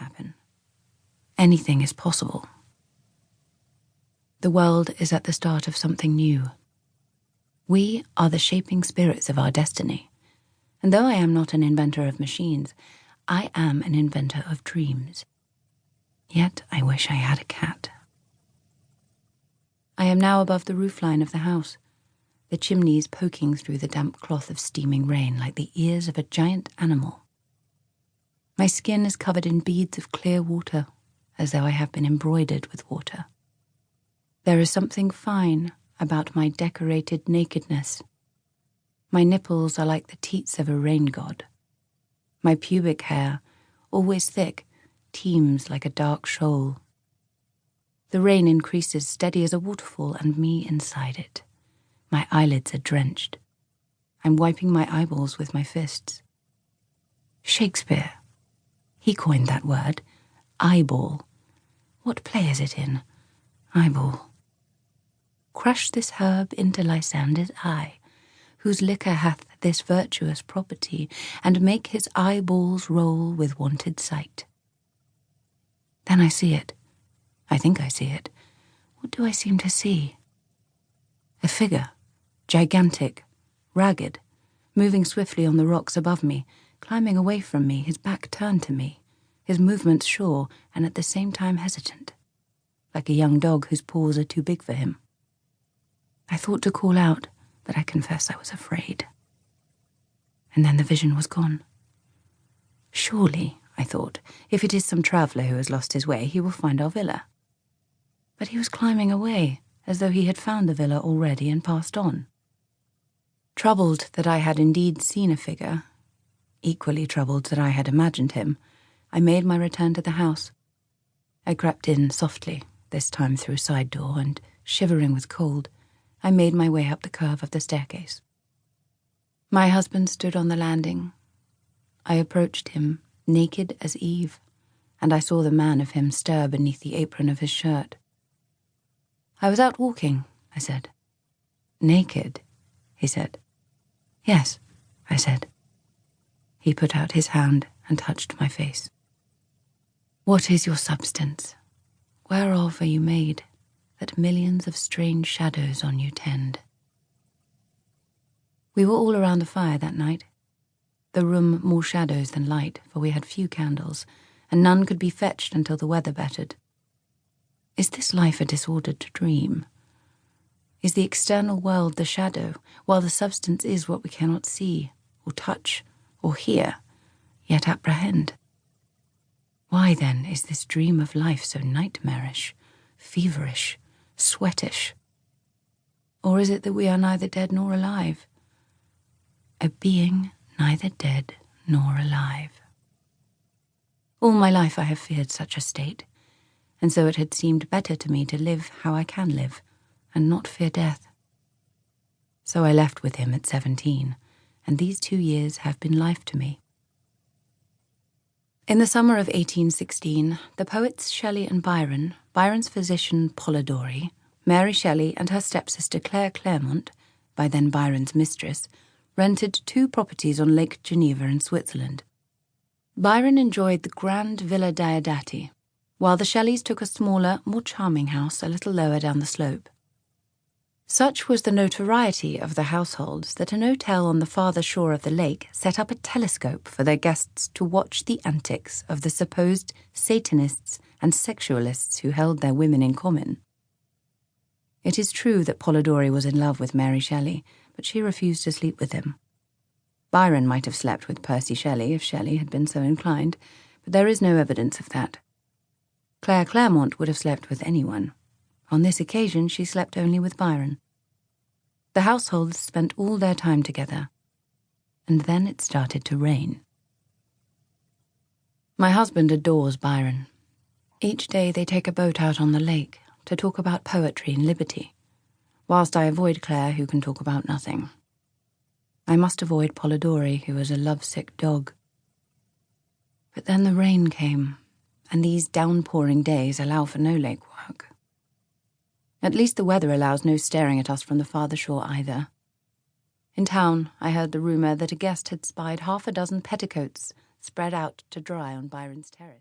happen. Anything is possible. The world is at the start of something new. We are the shaping spirits of our destiny, and though I am not an inventor of machines, I am an inventor of dreams. Yet I wish I had a cat. I am now above the roofline of the house, the chimneys poking through the damp cloth of steaming rain like the ears of a giant animal. My skin is covered in beads of clear water, as though I have been embroidered with water. There is something fine about my decorated nakedness. My nipples are like the teats of a rain god. My pubic hair, always thick, teems like a dark shoal. The rain increases, steady as a waterfall, and me inside it. My eyelids are drenched. I'm wiping my eyeballs with my fists. Shakespeare. He coined that word. Eyeball. What play is it in? Eyeball. Crush this herb into Lysander's eye, whose liquor hath this virtuous property, and make his eyeballs roll with wonted sight. Then I see it. I think I see it. What do I seem to see? A figure, gigantic, ragged, moving swiftly on the rocks above me, climbing away from me, his back turned to me, his movements sure and at the same time hesitant, like a young dog whose paws are too big for him. I thought to call out, but I confess I was afraid. And then the vision was gone. Surely, I thought, if it is some traveller who has lost his way, he will find our villa. But he was climbing away, as though he had found the villa already and passed on. Troubled that I had indeed seen a figure, equally troubled that I had imagined him, I made my return to the house. I crept in softly, this time through a side door, and, shivering with cold, I made my way up the curve of the staircase. My husband stood on the landing. I approached him, naked as Eve, and I saw the man of him stir beneath the apron of his shirt. I was out walking, I said. Naked, he said. Yes, I said. He put out his hand and touched my face. What is your substance? Whereof are you made, that millions of strange shadows on you tend? We were all around the fire that night. The room more shadows than light, for we had few candles, and none could be fetched until the weather bettered. Is this life a disordered dream? Is the external world the shadow, while the substance is what we cannot see, or touch, or hear, yet apprehend? Why, then, is this dream of life so nightmarish, feverish, sweatish? Or is it that we are neither dead nor alive? A being neither dead nor alive. All my life I have feared such a state, and so it had seemed better to me to live how I can live, and not fear death. So I left with him at 17, and these 2 years have been life to me. In the summer of 1816, the poets Shelley and Byron, Byron's physician Polidori, Mary Shelley and her stepsister Claire Clairmont, by then Byron's mistress, rented 2 properties on Lake Geneva in Switzerland. Byron enjoyed the grand Villa Diodati, while the Shelleys took a smaller, more charming house a little lower down the slope. Such was the notoriety of the households that an hotel on the farther shore of the lake set up a telescope for their guests to watch the antics of the supposed Satanists and sexualists who held their women in common. It is true that Polidori was in love with Mary Shelley, but she refused to sleep with him. Byron might have slept with Percy Shelley if Shelley had been so inclined, but there is no evidence of that. Claire Clairmont would have slept with anyone. On this occasion she slept only with Byron. The households spent all their time together, and then it started to rain. My husband adores Byron. Each day they take a boat out on the lake to talk about poetry and liberty, whilst I avoid Claire, who can talk about nothing. I must avoid Polidori, who is a lovesick dog. But then the rain came, and these downpouring days allow for no lake work. At least the weather allows no staring at us from the farther shore either. In town, I heard the rumour that a guest had spied 6 petticoats spread out to dry on Byron's terrace.